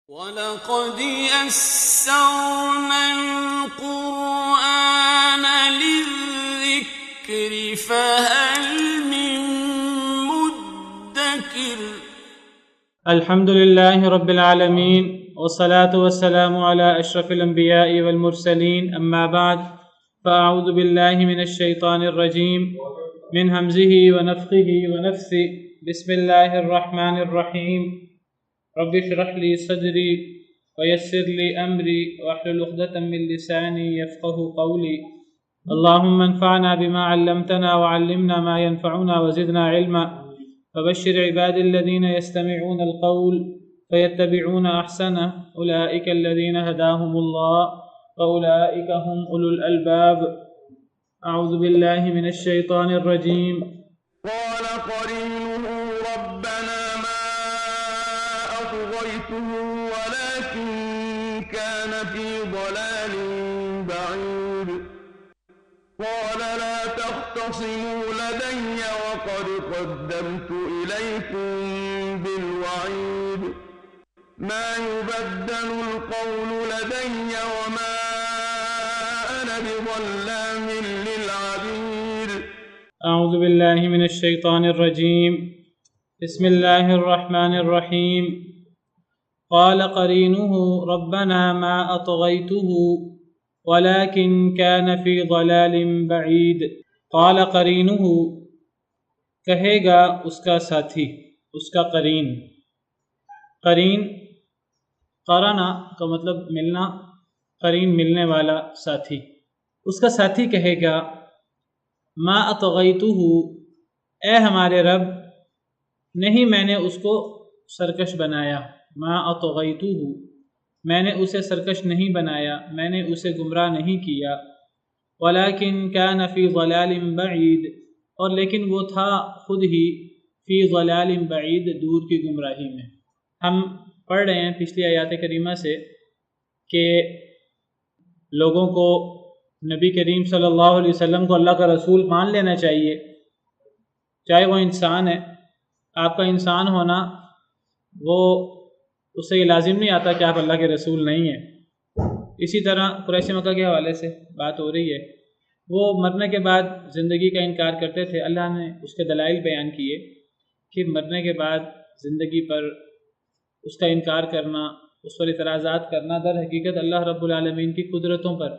وَلَقَدْ يَسَّرْنَا الْقُرْآنَ لِلذِّكْرِ فَهَلْ مِن مُّدَّكِرٍ۔ الحمد لله رب العالمين والصلاة والسلام على أشرف الأنبياء والمرسلين، أما بعد، فأعوذ بالله من الشيطان الرجيم من همزه ونفخه ونفثه. بسم الله الرحمن الرحيم. رب اشرح لي صدري ويسر لي أمري واحلل عقدة من لساني يفقهوا قولي. اللهم انفعنا بما علمتنا وعلمنا ما ينفعنا وزدنا علما. فبشر عبادي الذين يستمعون القول فيتبعون أحسنه، أولئك الذين هداهم الله وأولئك هم أولو الألباب. أعوذ بالله من الشيطان الرجيم. قال قرينه ربنا ما أطغيته ولكن كان في ضلال بعيد. قال لا تختصموا لدي وقد قدمت إليكم بالوعيد. ما يبدل القول لدي وما أنا بظلام للعبيد. أعوذ بالله من الشيطان الرجيم. بسم الله الرحمن الرحيم. قال قرينه ربنا ما أطغيته ولكن كان في ضلال بعيد. قال قرينه، کہے گا اس کا ساتھی، اس کا قرین. قرین قرنا کا مطلب ملنا، قرین ملنے والا، ساتھی. اس کا ساتھی کہے گا ما اطغیتہ، اے ہمارے رب، نہیں میں نے اس کو سرکش بنایا. ما اطغیتہ، میں نے اسے سرکش نہیں بنایا، میں نے اسے گمراہ نہیں کیا. ولیکن کان فی ضلال بعید، اور لیکن وہ تھا خود ہی فی ضلال بعید، دور کی گمراہی میں. ہم پڑھ رہے ہیں پچھلی آیات کریمہ سے کہ لوگوں کو نبی کریم صلی اللہ علیہ وسلم کو اللہ کا رسول مان لینا چاہیے، چاہے وہ انسان ہے. آپ کا انسان ہونا وہ اس سے یہ لازم نہیں آتا کہ آپ اللہ کے رسول نہیں ہیں. اسی طرح قریش مکہ کے حوالے سے بات ہو رہی ہے. وہ مرنے کے بعد زندگی کا انکار کرتے تھے. اللہ نے اس کے دلائل بیان کیے کہ مرنے کے بعد زندگی پر اس کا انکار کرنا، اس پر اعتراضات کرنا در حقیقت اللہ رب العالمین کی قدرتوں پر،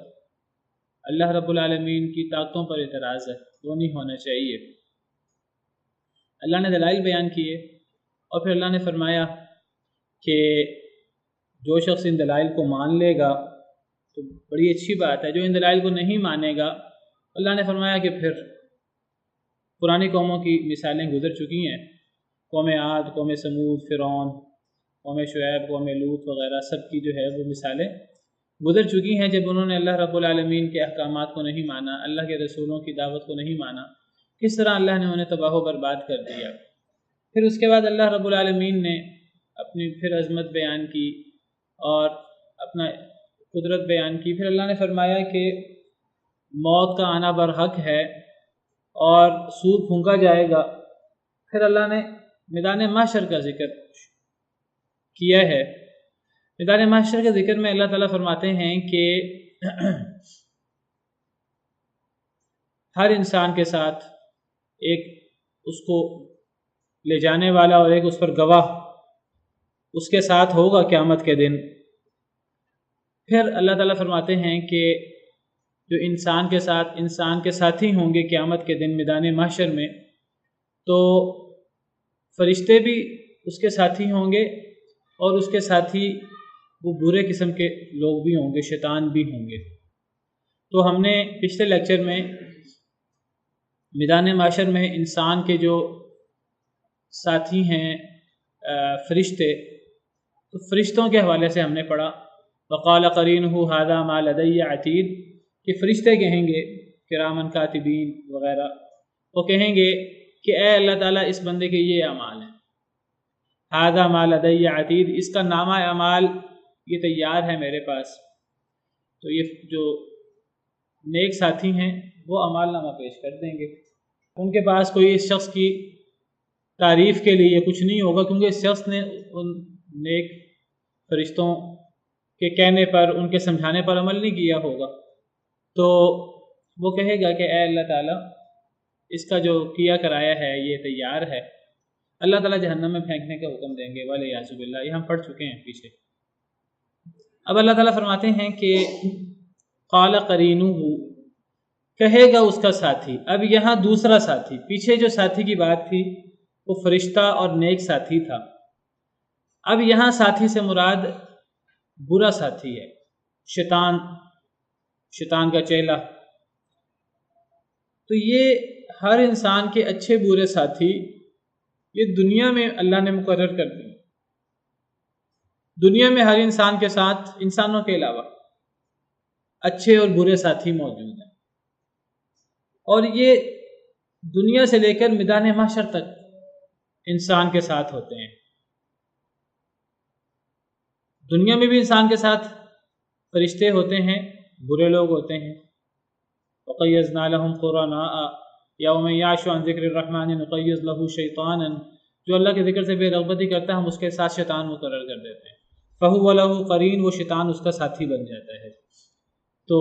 اللہ رب العالمین کی طاقتوں پر اعتراض ہے. وہ نہیں ہونا چاہیے. اللہ نے دلائل بیان کیے اور پھر اللہ نے فرمایا کہ جو شخص ان دلائل کو مان لے گا تو بڑی اچھی بات ہے. جو ان دلائل کو نہیں مانے گا، اللہ نے فرمایا کہ پھر پرانی قوموں کی مثالیں گزر چکی ہیں. قوم عاد، قوم سمود، فرعون، قوم شعیب، قوم لوط وغیرہ سب کی جو ہے وہ مثالیں گزر چکی ہیں. جب انہوں نے اللہ رب العالمین کے احکامات کو نہیں مانا، اللہ کے رسولوں کی دعوت کو نہیں مانا، کس طرح اللہ نے انہیں تباہ و برباد کر دیا. پھر اس کے بعد اللہ رب العالمین نے اپنی پھر عظمت بیان کی اور اپنا قدرت بیان کی. پھر اللہ نے فرمایا کہ موت کا آنا برحق ہے اور سور پھونکا جائے گا. پھر اللہ نے میدان محشر کا ذکر کیا ہے. میدان محشر کے ذکر میں اللہ تعالیٰ فرماتے ہیں کہ ہر انسان کے ساتھ ایک اس کو لے جانے والا اور ایک اس پر گواہ اس کے ساتھ ہوگا قیامت کے دن. پھر اللہ تعالیٰ فرماتے ہیں کہ جو انسان کے ساتھ انسان کے ساتھی ہوں گے قیامت کے دن میدان محشر میں، تو فرشتے بھی اس کے ساتھی ہوں گے اور اس کے ساتھی وہ برے قسم کے لوگ بھی ہوں گے، شیطان بھی ہوں گے. تو ہم نے پچھلے لیکچر میں میدان محشر میں انسان کے جو ساتھی ہیں فرشتے، تو فرشتوں کے حوالے سے ہم نے پڑھا وقال قرینہ ھذا ما لدی عتید، کہ فرشتے کہیں گے کرامن کاتبین وغیرہ، وہ کہیں گے کہ اے اللہ تعالیٰ اس بندے کے یہ اعمال ہیں. ھذا ما لدی عتید، اس کا نامہ اعمال یہ تیار ہے میرے پاس. تو یہ جو نیک ساتھی ہیں وہ اعمال نامہ پیش کر دیں گے. ان کے پاس کوئی اس شخص کی تعریف کے لیے کچھ نہیں ہوگا، کیونکہ اس شخص نے ان نیک فرشتوں کے کہنے پر، ان کے سمجھانے پر عمل نہیں کیا ہوگا، تو وہ کہے گا کہ اے اللہ تعالیٰ اس کا جو کیا کرایا ہے یہ تیار ہے، اللہ تعالیٰ جہنم میں پھینکنے کا حکم دیں گے، والعیاذ باللہ، یہ ہم پڑھ چکے ہیں پیچھے۔ اب اللہ تعالیٰ فرماتے ہیں کہ قال قرینہ، کہے گا اس کا ساتھی۔ اب یہاں دوسرا ساتھی، پیچھے جو ساتھی کی بات تھی وہ فرشتہ اور نیک ساتھی تھا، اب یہاں ساتھی سے مراد برا ساتھی ہے، شیطان کا چیلا۔ تو یہ ہر انسان کے اچھے برے ساتھی یہ دنیا میں اللہ نے مقرر کر دی، دنیا میں ہر انسان کے ساتھ، انسانوں کے علاوہ، اچھے اور برے ساتھی موجود ہیں، اور یہ دنیا سے لے کر میدان محشر تک انسان کے ساتھ ہوتے ہیں۔ دنیا میں بھی انسان کے ساتھ فرشتے ہوتے ہیں، برے لوگ ہوتے ہیں۔ وَقَيَّضْنَا لَهُمْ قُرَنَاءَ يَوْمَ يَعْشُ عَنْ ذِكْرِ الرَّحْمَنِ نُقَيِّضْ لَهُ شَيْطَانًا، جو اللہ کے ذکر سے بے رغبتی کرتا ہے ہم اس کے ساتھ شیطان مقرر کر دیتے ہیں، فَهُوَ لَهُ قَرِينٌ، وہ شیطان اس کا ساتھی بن جاتا ہے۔ تو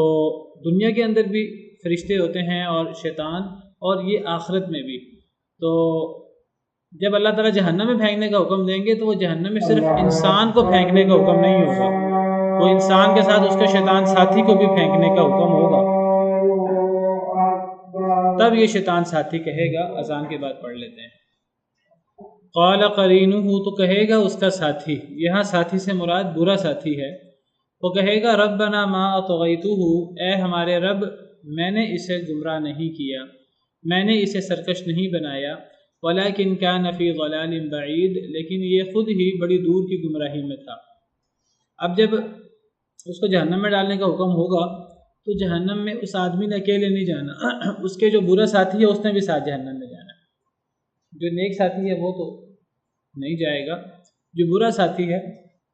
دنیا کے اندر بھی فرشتے ہوتے ہیں اور شیطان، اور یہ آخرت میں بھی۔ تو جب اللہ تعالیٰ جہنم میں پھینکنے کا حکم دیں گے تو وہ جہنم میں صرف انسان کو پھینکنے کا حکم نہیں ہوگا، وہ انسان کے ساتھ اس کے شیطان ساتھی کو بھی پھینکنے کا حکم ہوگا۔ تب یہ شیطان ساتھی کہے گا، اذان کے بعد پڑھ لیتے ہیں، قال قرینہ، تو کہے گا اس کا ساتھی، یہاں ساتھی سے مراد برا ساتھی ہے، وہ کہے گا ربنا ما اطغیتہ، اے ہمارے رب میں نے اسے گمراہ نہیں کیا، میں نے اسے سرکش نہیں بنایا، ولیکن کان فی ضلال بعید، لیکن یہ خود ہی بڑی دور کی گمراہی میں تھا۔ اب جب اس کو جہنم میں ڈالنے کا حکم ہوگا تو جہنم میں اس آدمی نے اکیلے نہیں جانا، اس کے جو برا ساتھی ہے اس نے بھی ساتھ جہنم میں جانا ہے۔ جو نیک ساتھی ہے وہ تو نہیں جائے گا، جو برا ساتھی ہے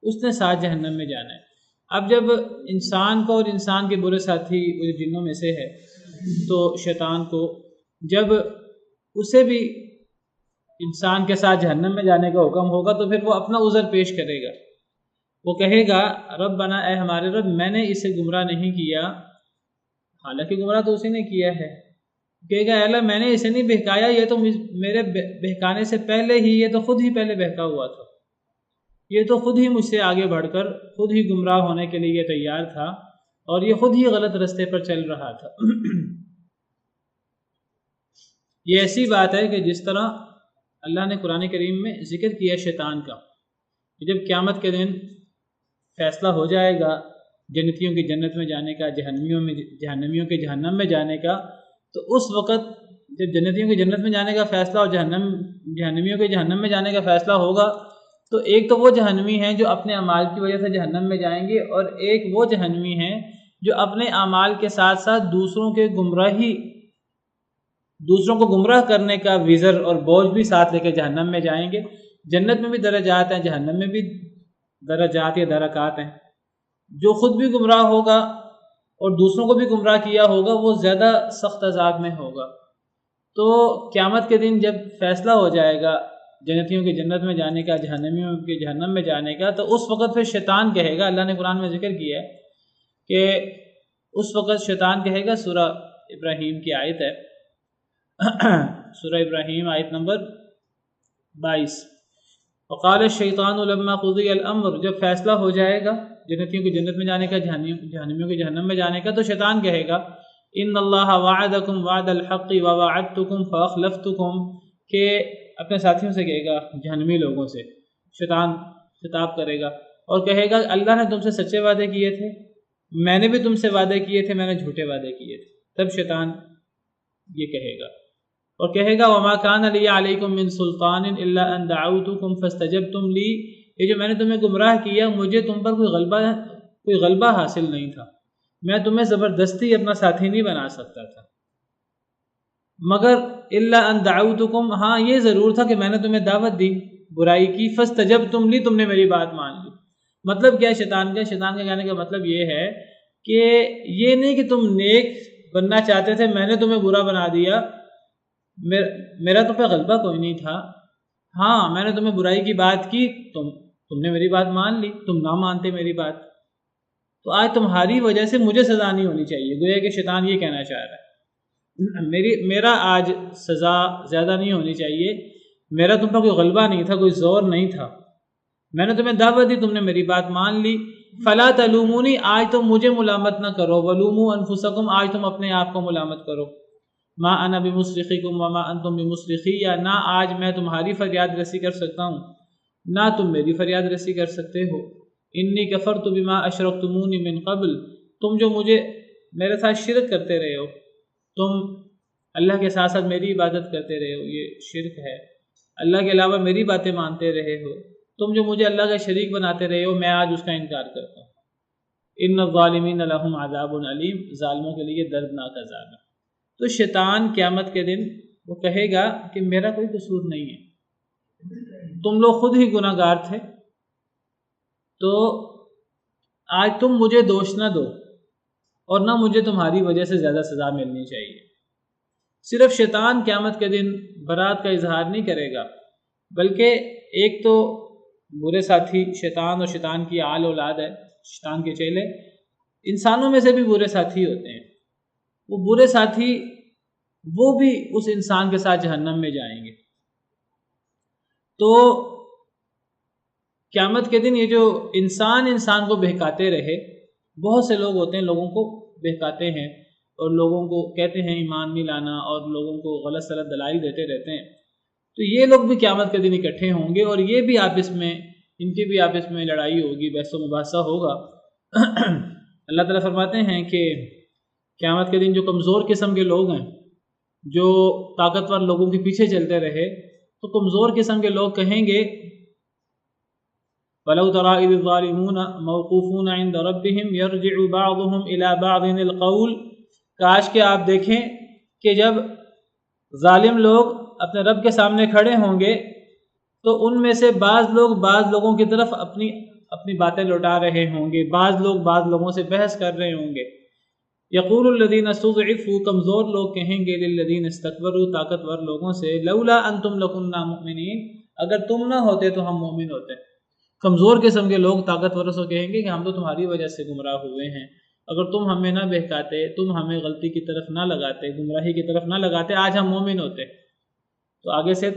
اس نے ساتھ جہنم میں جانا ہے۔ اب جب انسان کو، اور انسان کے برے ساتھی وہ جنوں میں سے ہے، تو شیطان کو جب اسے بھی انسان کے ساتھ جہنم میں جانے کا حکم ہوگا تو پھر وہ اپنا عذر پیش کرے گا، وہ کہے گا ربنا، اے ہمارے رب میں نے اسے گمراہ نہیں کیا، حالانکہ گمراہ تو اسی نے کیا ہے، کہے گا اے اللہ میں نے اسے نہیں بہکایا، یہ تو میرے بہکانے سے پہلے ہی، یہ تو خود ہی پہلے بہکا ہوا تھا، یہ تو خود ہی مجھ سے آگے بڑھ کر خود ہی گمراہ ہونے کے لیے یہ تیار تھا، اور یہ خود ہی غلط رستے پر چل رہا تھا۔ یہ ایسی بات ہے کہ جس طرح اللہ نے قرآن کریم میں ذکر کیا شیطان کا، جب قیامت کے دن فیصلہ ہو جائے گا جنتیوں کی جنت میں جانے کا، جہنمیوں کے جہنم میں جانے کا، تو اس وقت جب جنتیوں کی جنت میں جانے کا فیصلہ اور جہنمیوں کے جہنم میں جانے کا فیصلہ ہوگا، تو ایک تو وہ جہنمی ہیں جو اپنے اعمال کی وجہ سے جہنم میں جائیں گے، اور ایک وہ جہنمی ہیں جو اپنے اعمال کے ساتھ ساتھ دوسروں کو گمراہ کرنے کا وزر اور بوجھ بھی ساتھ لے کے جہنم میں جائیں گے۔ جنت میں بھی درجات ہیں، جہنم میں بھی درجات یا درکات ہیں۔ جو خود بھی گمراہ ہوگا اور دوسروں کو بھی گمراہ کیا ہوگا وہ زیادہ سخت عذاب میں ہوگا۔ تو قیامت کے دن جب فیصلہ ہو جائے گا جنتیوں کی جنت میں جانے کا، جہنمیوں کے جہنم میں جانے کا، تو اس وقت پھر شیطان کہے گا، اللہ نے قرآن میں ذکر کیا ہے کہ اس وقت شیطان کہے گا، سورہ ابراہیم کی آیت ہے، سورہ ابراہیم آیت نمبر 22، وقال الشیطان لما قضی الامر، جب فیصلہ ہو جائے گا جنتیوں کی جنت میں جانے کا، جہنمیوں کے جہنم میں جانے کا، تو شیطان کہے گا ان اللہ وعدکم وعد الحق ووعدتکم فاخلفتکم، کہ اپنے ساتھیوں سے کہے گا، جہنمی لوگوں سے شیطان خطاب کرے گا اور کہے گا اللہ نے تم سے سچے وعدے کیے تھے، میں نے بھی تم سے وعدے کیے تھے، میں نے جھوٹے وعدے کیے تھے۔ تب شیطان یہ کہے گا اور کہے گا وما کان لی علیکم من سلطان الا ان دعوتکم فاستجبتم لی، یہ جو میں نے تمہیں گمراہ کیا مجھے تم پر کوئی غلبہ حاصل نہیں تھا، میں تمہیں زبردستی اپنا ساتھی نہیں بنا سکتا تھا، مگر الا ان دعوتکم، ہاں یہ ضرور تھا کہ میں نے تمہیں دعوت دی برائی کی، فاستجبتم لی، تم نے میری بات مان لی۔ مطلب کیا ہے شیطان کا کہنے کا مطلب یہ ہے کہ یہ نہیں کہ تم نیک بننا چاہتے تھے، میں نے تمہیں برا بنا دیا، میرا تم پہ غلبہ کوئی نہیں تھا، ہاں میں نے تمہیں برائی کی بات کی، تم نے میری بات مان لی، تم نہ مانتے میری بات، تو آج تمہاری وجہ سے مجھے سزا نہیں ہونی چاہیے۔ گویا کہ شیطان یہ کہنا چاہ رہا ہے میرا آج سزا زیادہ نہیں ہونی چاہیے، میرا تم پر کوئی غلبہ نہیں تھا، کوئی زور نہیں تھا، میں نے تمہیں دعوت دی، تم نے میری بات مان لی، فلا تلومونی، آج تم مجھے ملامت نہ کرو، ولوموا انفسکم، آج تم اپنے آپ کو ملامت کرو، ما انا بمصرخکم وما انتم بمصرخی، یا نہ آج میں تمہاری فریاد رسی کر سکتا ہوں نہ تم میری فریاد رسی کر سکتے ہو، انی کفرت بما اشرکتمونی من قبل، تم جو میرے ساتھ شرک کرتے رہے ہو، تم اللہ کے ساتھ ساتھ میری عبادت کرتے رہے ہو، یہ شرک ہے، اللہ کے علاوہ میری باتیں مانتے رہے ہو، تم جو مجھے اللہ کا شریک بناتے رہے ہو، میں آج اس کا انکار کرتا ہوں۔ ان الظالمین لہم عذاب علیم، ظالموں کے لیے دردناک عذاب ہے۔ تو شیطان قیامت کے دن وہ کہے گا کہ میرا کوئی قصور نہیں ہے، تم لوگ خود ہی گناہ گار تھے، تو آج تم مجھے دوش نہ دو اور نہ مجھے تمہاری وجہ سے زیادہ سزا ملنی چاہیے۔ صرف شیطان قیامت کے دن برات کا اظہار نہیں کرے گا، بلکہ ایک تو برے ساتھی شیطان اور شیطان کی آل اولاد ہے، شیطان کے چیلے انسانوں میں سے بھی برے ساتھی ہوتے ہیں، وہ برے ساتھی وہ بھی اس انسان کے ساتھ جہنم میں جائیں گے۔ تو قیامت کے دن یہ جو انسان کو بہکاتے رہے، بہت سے لوگ ہوتے ہیں لوگوں کو بہکاتے ہیں اور لوگوں کو کہتے ہیں ایمان نہیں لانا اور لوگوں کو غلط سلط دلائل دیتے رہتے ہیں، تو یہ لوگ بھی قیامت کے دن اکٹھے ہوں گے اور یہ بھی ان کی بھی آپس میں لڑائی ہوگی، بحث و مباحثہ ہوگا۔ اللہ تعالیٰ فرماتے ہیں کہ قیامت کے دن جو کمزور قسم کے لوگ ہیں، جو طاقتور لوگوں کے پیچھے چلتے رہے، تو کمزور قسم کے لوگ کہیں گے وَلَوْ تَرَىٰ إِذِ الظَّالِمُونَ مَوْقُوفُونَ عِندَ رَبِّهِمْ يَرْجِعُ بَعْضُهُمْ إِلَىٰ بَعْضٍ الْقَوْلَ، کاش کہ آپ دیکھیں کہ جب ظالم لوگ اپنے رب کے سامنے کھڑے ہوں گے تو ان میں سے بعض لوگوں کی طرف اپنی باتیں لوٹا رہے ہوں گے، بعض لوگ بعض لوگوں سے بحث کر رہے ہوں گے۔ یقول الذین استضعفوا، کمزور لوگ کہیں گے للذین استکبروا، طاقتور لوگوں سے، لولا انتم لکنا مؤمنین، اگر تم نہ ہوتے تو ہم مومن ہوتے۔ کمزور قسم کے لوگ طاقتوروں سے کہیں گے کہ ہم تو تمہاری وجہ سے گمراہ ہوئے ہیں، اگر تم ہمیں نہ بہکاتے، تم ہمیں غلطی کی طرف نہ لگاتے، گمراہی کی طرف نہ لگاتے، آج ہم مومن ہوتے۔ تو آگے سے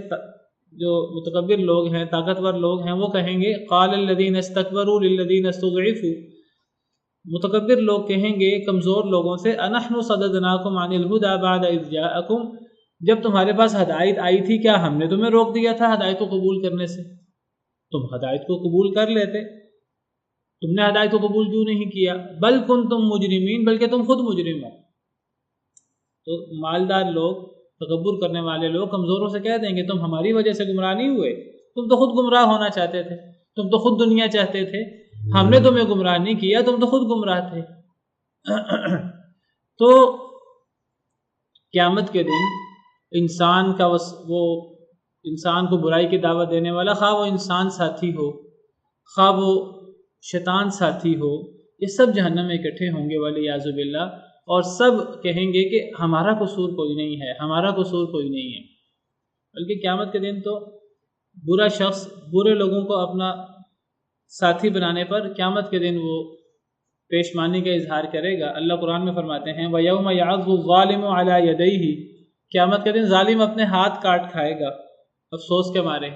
جو متکبر لوگ ہیں، طاقتور لوگ ہیں، وہ کہیں گے قال الذین استکبروا للذین استضعفوا، متکبر لوگ کہیں گے کمزور لوگوں سے انحن صددناکم عن الہدی بعد اذ جاءکم، جب تمہارے پاس ہدایت آئی تھی کیا ہم نے تمہیں روک دیا تھا ہدایت کو قبول کرنے سے؟ تم ہدایت کو قبول کر لیتے، تم نے ہدایت کو قبول کیوں نہیں کیا؟ بل کنتم مجرمین، بلکہ تم خود مجرم ہو۔ تو مالدار لوگ، تکبر کرنے والے لوگ کمزوروں سے کہہ دیں گے تم ہماری وجہ سے گمراہ نہیں ہوئے، تم تو خود گمراہ ہونا چاہتے تھے، تم تو خود دنیا چاہتے تھے، ہم نے تمہیں گمراہ نہیں کیا، تم تو خود گمراہ تھے۔ تو قیامت کے دن انسان کا وہ انسان کو برائی کی دعوت دینے والا، خواہ وہ انسان ساتھی ہو، خواہ وہ شیطان ساتھی ہو، یہ سب جہنم میں اکٹھے ہوں گے والعیاذ باللہ، اور سب کہیں گے کہ ہمارا قصور کوئی نہیں ہے، ہمارا قصور کوئی نہیں ہے۔ بلکہ قیامت کے دن تو برا شخص برے لوگوں کو اپنا ساتھی بنانے پر قیامت کے دن وہ پیشمانی کا اظہار کرے گا۔ اللہ قرآن میں فرماتے ہیں وَيَوْمَ يَعَضُّ الظَّالِمُ عَلَىٰ يَدَيْهِ، قیامت کے دن ظالم اپنے ہاتھ کاٹ کھائے گا افسوس کے مارے،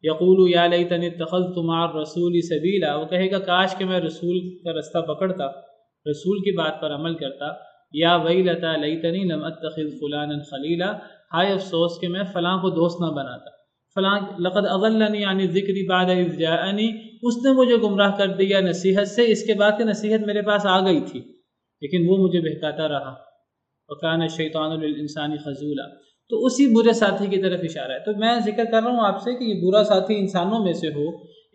یقول یا لیتنی اتخذت مع الرسول سبیلا، وہ کہے گا کاش کہ میں رسول کا رستہ پکڑتا، رسول کی بات پر عمل کرتا، یا ویلتا لیتنی لم اتخذ فلانا خلیلا، ہائے افسوس کہ میں فلاں کو دوست نہ بناتا، فلاں لقد اضلنی عن الذکر بعد اذ جاءنی، اس نے مجھے گمراہ کر دیا نصیحت سے، اس کے بعد کہ نصیحت میرے پاس آ گئی تھی لیکن وہ مجھے بہکاتا رہا، وکان الشیطان للانسان خذولا۔ تو اسی برے ساتھی کی طرف اشارہ ہے۔ تو میں ذکر کر رہا ہوں آپ سے کہ یہ برا ساتھی انسانوں میں سے ہو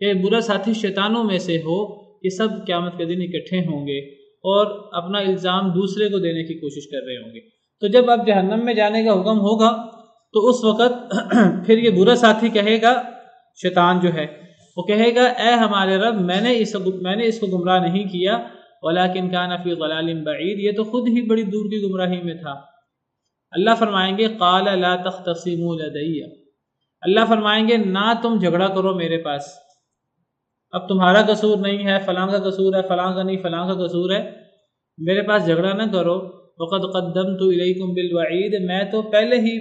یا یہ برا ساتھی شیطانوں میں سے ہو، یہ سب قیامت کے دن اکٹھے ہوں گے اور اپنا الزام دوسرے کو دینے کی کوشش کر رہے ہوں گے۔ تو جب اب جہنم میں جانے کا حکم ہوگا تو اس وقت پھر یہ برا ساتھی کہے گا، شیطان جو ہے وہ کہے گا اے ہمارے رب، میں نے اس کو گمراہ نہیں کیا، ولیکن کان فی ضلال بعید، یہ تو خود ہی بڑی دور کی گمراہی میں تھا۔ اللہ فرمائیں گے قال لا تختصموا لدی، اللہ فرمائیں گے نہ تم جھگڑا کرو میرے پاس، اب تمہارا قصور نہیں ہے، فلاں کا قصور ہے، فلاں کا نہیں، فلاں کا قصور ہے، میرے پاس جھگڑا نہ کرو۔ وقد قدمت الیکم بالوعید، میں تو پہلے ہی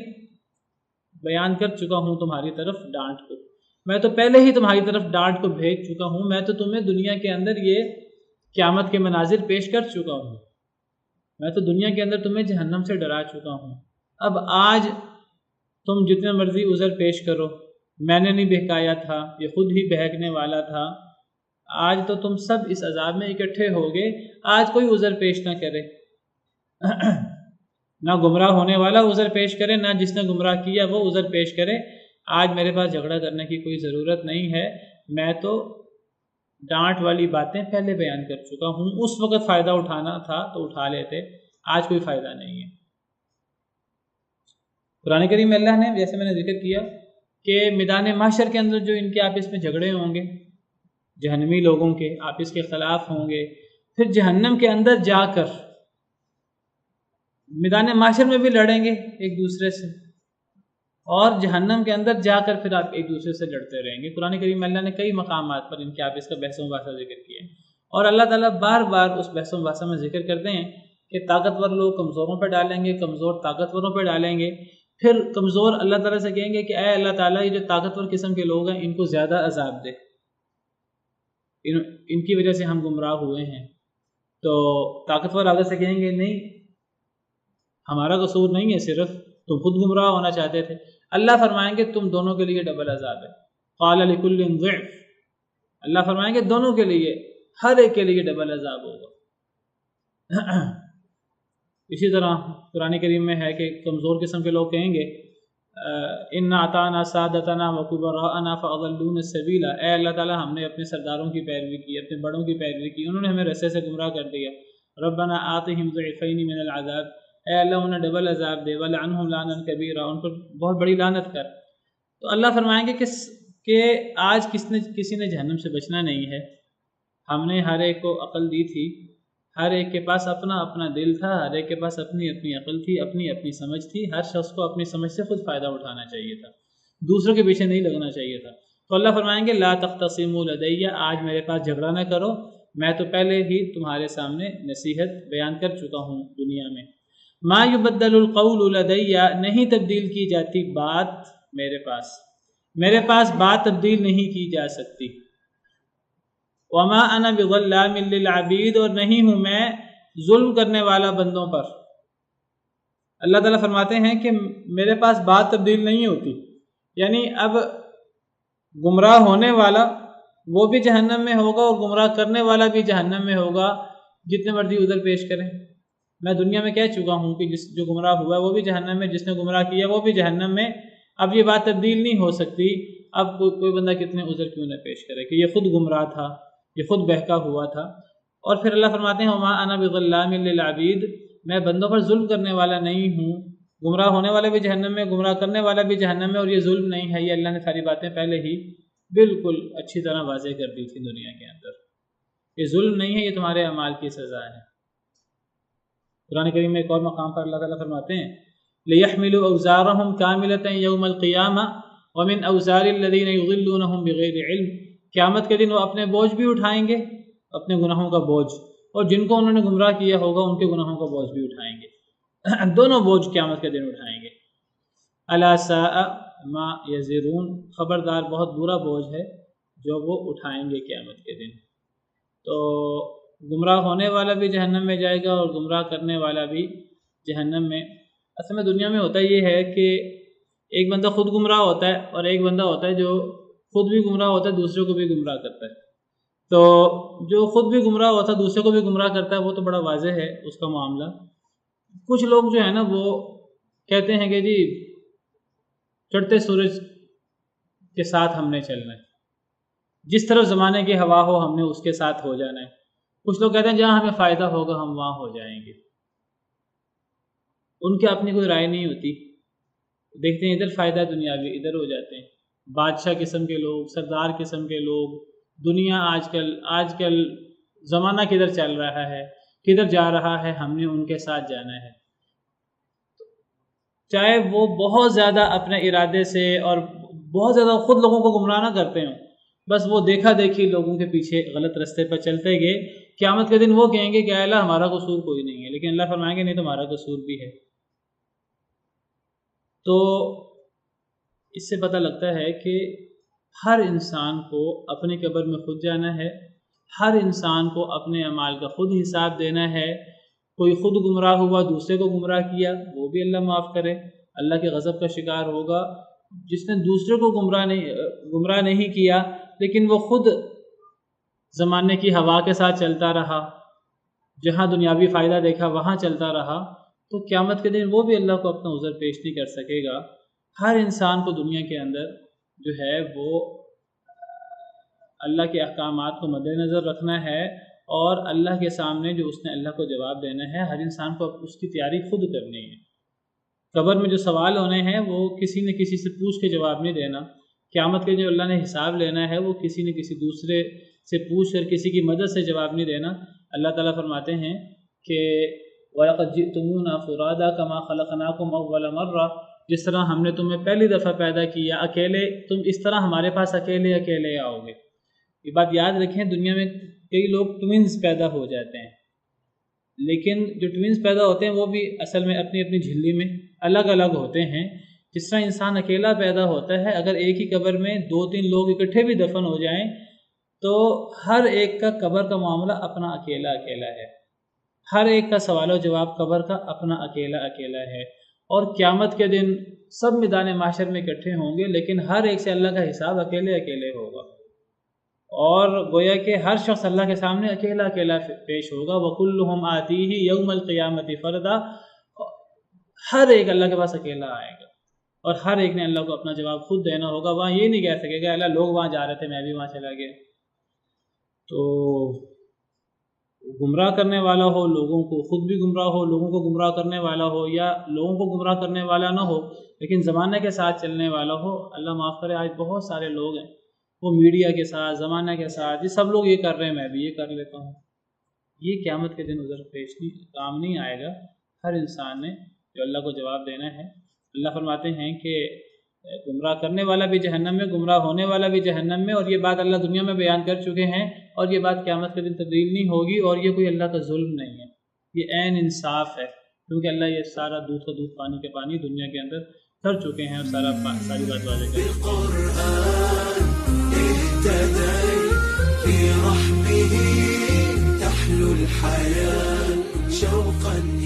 بیان کر چکا ہوں تمہاری طرف ڈانٹ کو، میں تو پہلے ہی تمہاری طرف ڈانٹ کو بھیج چکا ہوں، میں تو تمہیں دنیا کے اندر یہ قیامت کے مناظر پیش کر چکا ہوں، میں تو دنیا کے اندر تمہیں جہنم سے ڈرا چکا ہوں۔ اب آج تم جتنے مرضی عذر پیش کرو، میں نے نہیں بہکایا تھا، یہ خود ہی بہکنے والا تھا، آج تو تم سب اس عذاب میں اکٹھے ہوگے، آج کوئی عذر پیش نہ کرے، نہ گمراہ ہونے والا عذر پیش کرے، نہ جس نے گمراہ کیا وہ عذر پیش کرے۔ آج میرے پاس جھگڑا کرنے کی کوئی ضرورت نہیں ہے، میں تو ڈانٹ والی باتیں پہلے بیان کر چکا ہوں، اس وقت فائدہ اٹھانا تھا تو اٹھا لیتے، آج کوئی فائدہ نہیں ہے۔ قرآن کریم میں اللہ نے، جیسے میں نے ذکر کیا کہ میدان محشر کے اندر جو ان کے آپس میں جھگڑے ہوں گے، جہنمی لوگوں کے آپس کے خلاف ہوں گے، پھر جہنم کے اندر جا کر میدان محشر میں بھی لڑیں گے ایک دوسرے سے، اور جہنم کے اندر جا کر پھر آپ ایک دوسرے سے لڑتے رہیں گے۔ قرآن کریم میں اللہ نے کئی مقامات پر ان کے آپس کا بحث و مباحثہ ذکر کیا ہے، اور اللہ تعالیٰ بار بار اس بحث و مباحثہ میں ذکر کرتے ہیں کہ طاقتور لوگ کمزوروں پہ ڈالیں گے، کمزور طاقتوروں پہ ڈالیں گے، پھر کمزور اللہ تعالیٰ سے کہیں گے کہ اے اللہ تعالیٰ، یہ جو طاقتور قسم کے لوگ ہیں ان کو زیادہ عذاب دے، ان کی وجہ سے ہم گمراہ ہوئے ہیں۔ تو طاقتور آگے سے کہیں گے نہیں، ہمارا قصور نہیں ہے، صرف تم خود گمراہ ہونا چاہتے تھے۔ اللہ فرمائیں گے تم دونوں کے لیے ڈبل عذاب ہے، قال لکل ضعف، اللہ فرمائیں گے دونوں کے لیے، ہر ایک کے لیے ڈبل عذاب ہوگا۔ اسی طرح قرآن کریم میں ہے کہ کمزور قسم کے لوگ کہیں گے اِنَّا أَطَعْنَا سَادَتَنَا وَكُبَرَاءَنَا فَأَضَلُّونَا السَّبِيلَ، اے اللہ تعالیٰ ہم نے اپنے سرداروں کی پیروی کی، اپنے بڑوں کی پیروی کی، انہوں نے ہمیں رستے سے گمراہ کر دیا۔ رَبَّنَا آتِهِمْ ضِعْفَيْنِ مِنَ الْعَذَابِ، اے اللہ انہیں ڈبل عذاب دے، وَلْعَنْهُمْ لَعْنًا كَبِيرًا، ان پر بہت بڑی لعنت کر۔ تو اللہ فرمائیں گے کہ آج کسی نے جہنم سے بچنا نہیں ہے، ہم نے ہر ایک کو عقل دی تھی، ہر ایک کے پاس اپنا اپنا دل تھا، ہر ایک کے پاس اپنی اپنی عقل تھی، اپنی اپنی سمجھ تھی، ہر شخص کو اپنی سمجھ سے خود فائدہ اٹھانا چاہیے تھا، دوسروں کے پیچھے نہیں لگنا چاہیے تھا۔ تو اللہ فرمائیں گے لا تختصموا لدی، آج میرے پاس جھگڑا نہ کرو، میں تو پہلے ہی تمہارے سامنے نصیحت بیان کر چکا ہوں دنیا میں۔ ما یبدل القول لدی، نہیں تبدیل کی جاتی بات میرے پاس بات تبدیل نہیں کی جا سکتی۔ وما انا بظلام للعبید، اور نہیں ہوں میں ظلم کرنے والا بندوں پر۔ اللہ تعالیٰ فرماتے ہیں کہ میرے پاس بات تبدیل نہیں ہوتی، یعنی اب گمراہ ہونے والا وہ بھی جہنم میں ہوگا اور گمراہ کرنے والا بھی جہنم میں ہوگا، جتنے مرضی عذر پیش کریں۔ میں دنیا میں کہہ چکا ہوں کہ جو گمراہ ہوا ہے وہ بھی جہنم میں، جس نے گمراہ کیا وہ بھی جہنم میں۔ اب یہ بات تبدیل نہیں ہو سکتی، اب کوئی بندہ کتنے عذر کیوں نہ پیش کرے کہ یہ خود گمراہ تھا، یہ خود بہکا ہوا تھا۔ اور پھر اللہ فرماتے ہیں وما انا بظلام للعبید، میں بندوں پر ظلم کرنے والا نہیں ہوں، گمراہ ہونے والا بھی جہنم میں، گمراہ کرنے والا بھی جہنم میں، اور یہ ظلم نہیں ہے۔ یہ اللہ نے ساری باتیں پہلے ہی بالکل اچھی طرح واضح کر دی تھی دنیا کے اندر، یہ ظلم نہیں ہے، یہ تمہارے اعمال کی سزا ہے۔ قرآن کریم میں ایک اور مقام پر اللہ تعالیٰ فرماتے ہیں لِيَحْمِلُوا أَوْزَارَهُمْ كَامِلَةً يَوْمَ الْقِيَامَةِ وَمِنْ أَوْزَارِ الَّذِينَ يُضِلُّونَهُمْ بِغَيْرِ عِلْمٍ، قیامت کے دن وہ اپنے بوجھ بھی اٹھائیں گے، اپنے گناہوں کا بوجھ، اور جن کو انہوں نے گمراہ کیا ہوگا ان کے گناہوں کا بوجھ بھی اٹھائیں گے، دونوں بوجھ قیامت کے دن اٹھائیں گے۔ أَلَا سَاءَ مَا يَزِرُونَ، خبردار بہت برا بوجھ ہے جو وہ اٹھائیں گے قیامت کے دن۔ تو گمراہ ہونے والا بھی جہنم میں جائے گا اور گمراہ کرنے والا بھی جہنم میں۔ اصل میں دنیا میں ہوتا یہ ہے کہ ایک بندہ خود گمراہ ہوتا ہے اور ایک بندہ ہوتا ہے جو خود بھی گمراہ ہوتا ہے، دوسرے کو بھی گمراہ کرتا ہے۔ تو جو خود بھی گمراہ ہوتا ہے دوسرے کو بھی گمراہ کرتا ہے وہ تو بڑا واضح ہے اس کا معاملہ۔ کچھ لوگ جو ہے نا وہ کہتے ہیں کہ جی چڑھتے سورج کے ساتھ ہم نے چلنا ہے، جس طرف زمانے کی ہوا ہو ہم نے اس کے ساتھ ہو جانا ہے۔ کچھ لوگ کہتے ہیں جہاں ہمیں فائدہ ہوگا ہم وہاں ہو جائیں گے، ان کی اپنی کوئی رائے نہیں ہوتی، دیکھتے ہیں ادھر فائدہ دنیاوی، ادھر ہو جاتے ہیں۔ بادشاہ قسم کے لوگ، سردار قسم کے لوگ، دنیا آج کل زمانہ کدھر چل رہا ہے، کدھر جا رہا ہے، ہم نے ان کے ساتھ جانا ہے۔ چاہے وہ بہت زیادہ اپنے ارادے سے اور بہت زیادہ خود لوگوں کو گمراہ نہ کرتے ہوں، بس وہ دیکھا دیکھی لوگوں کے پیچھے غلط راستے پر چلتے گئے، قیامت کے دن وہ کہیں گے کہ اے اللہ ہمارا قصور کوئی نہیں ہے، لیکن اللہ فرمائیں گے نہیں تمہارا قصور بھی ہے۔ تو اس سے پتہ لگتا ہے کہ ہر انسان کو اپنی قبر میں خود جانا ہے، ہر انسان کو اپنے اعمال کا خود حساب دینا ہے۔ کوئی خود گمراہ ہوا، دوسرے کو گمراہ کیا، وہ بھی اللہ معاف کرے، اللہ کے غضب کا شکار ہوگا۔ جس نے دوسرے کو گمراہ نہیں کیا لیکن وہ خود زمانے کی ہوا کے ساتھ چلتا رہا، جہاں دنیاوی فائدہ دیکھا وہاں چلتا رہا، تو قیامت کے دن وہ بھی اللہ کو اپنا عذر پیش نہیں کر سکے گا۔ ہر انسان کو دنیا کے اندر جو ہے وہ اللہ کے احکامات کو مد نظر رکھنا ہے، اور اللہ کے سامنے جو اس نے اللہ کو جواب دینا ہے، ہر انسان کو اس کی تیاری خود کرنی ہے۔ قبر میں جو سوال ہونے ہیں وہ کسی نے کسی سے پوچھ کے جواب نہیں دینا۔ قیامت کے جو اللہ نے حساب لینا ہے وہ کسی نے کسی دوسرے سے پوچھ کر کسی کی مدد سے جواب نہیں دینا۔ اللہ تعالیٰ فرماتے ہیں کہ وَلَقَدْ جِئْتُمُونَا فُرَادَىٰ كَمَا خَلَقْنَاكُمْ أَوَّلَ مَرَّةٍ، جس طرح ہم نے تمہیں پہلی دفعہ پیدا کیا اکیلے، تم اس طرح ہمارے پاس اکیلے آؤ گے۔ یہ بات یاد رکھیں، دنیا میں کئی لوگ ٹوینز پیدا ہو جاتے ہیں، لیکن جو ٹوینز پیدا ہوتے ہیں وہ بھی اصل میں اپنی اپنی جھلی میں الگ الگ ہوتے ہیں۔ جس طرح انسان اکیلا پیدا ہوتا ہے، اگر ایک ہی قبر میں 2-3 لوگ اکٹھے بھی دفن ہو جائیں تو ہر ایک کا قبر کا معاملہ اپنا اکیلا ہے، ہر ایک کا سوال و جواب قبر کا اپنا اکیلا ہے۔ اور قیامت کے دن سب میدان محشر میں اکٹھے ہوں گے، لیکن ہر ایک سے اللہ کا حساب اکیلے ہوگا، اور گویا کہ ہر شخص اللہ کے سامنے اکیلا پیش ہوگا۔ وَكُلُّهُمْ آتِيهِ يَوْمَ الْقِيَامَةِ فَرْدًا، ہر ایک اللہ کے پاس اکیلا آئے گا، اور ہر ایک نے اللہ کو اپنا جواب خود دینا ہوگا۔ وہاں یہ نہیں کہہ سکے گا اللہ لوگ وہاں جا رہے تھے میں بھی وہاں چلا گیا۔ تو گمراہ کرنے والا ہو لوگوں کو، خود بھی گمراہ ہو، لوگوں کو گمراہ کرنے والا ہو، یا لوگوں کو گمراہ کرنے والا نہ ہو لیکن زمانے کے ساتھ چلنے والا ہو، اللہ معاف کرے آج بہت سارے لوگ ہیں وہ میڈیا کے ساتھ، زمانہ کے ساتھ، یہ سب لوگ یہ کر رہے ہیں میں بھی یہ کر لیتا ہوں۔ یہ قیامت کے دن عذر پیش کام نہیں آئے گا۔ ہر انسان نے جو اللہ کو جواب دینا ہے۔ اللہ فرماتے ہیں کہ گمراہ کرنے والا بھی جہنم میں، گمراہ ہونے والا بھی جہنم میں، اور یہ بات اللہ دنیا میں بیان کر چکے ہیں، اور یہ بات قیامت کے دن تبدیل نہیں ہوگی، اور یہ کوئی اللہ کا ظلم نہیں ہے، یہ عین انصاف ہے، کیونکہ اللہ یہ سارا دودھ کا دودھ پانی کا پانی دنیا کے اندر کر چکے ہیں، اور ساری بات واضح کر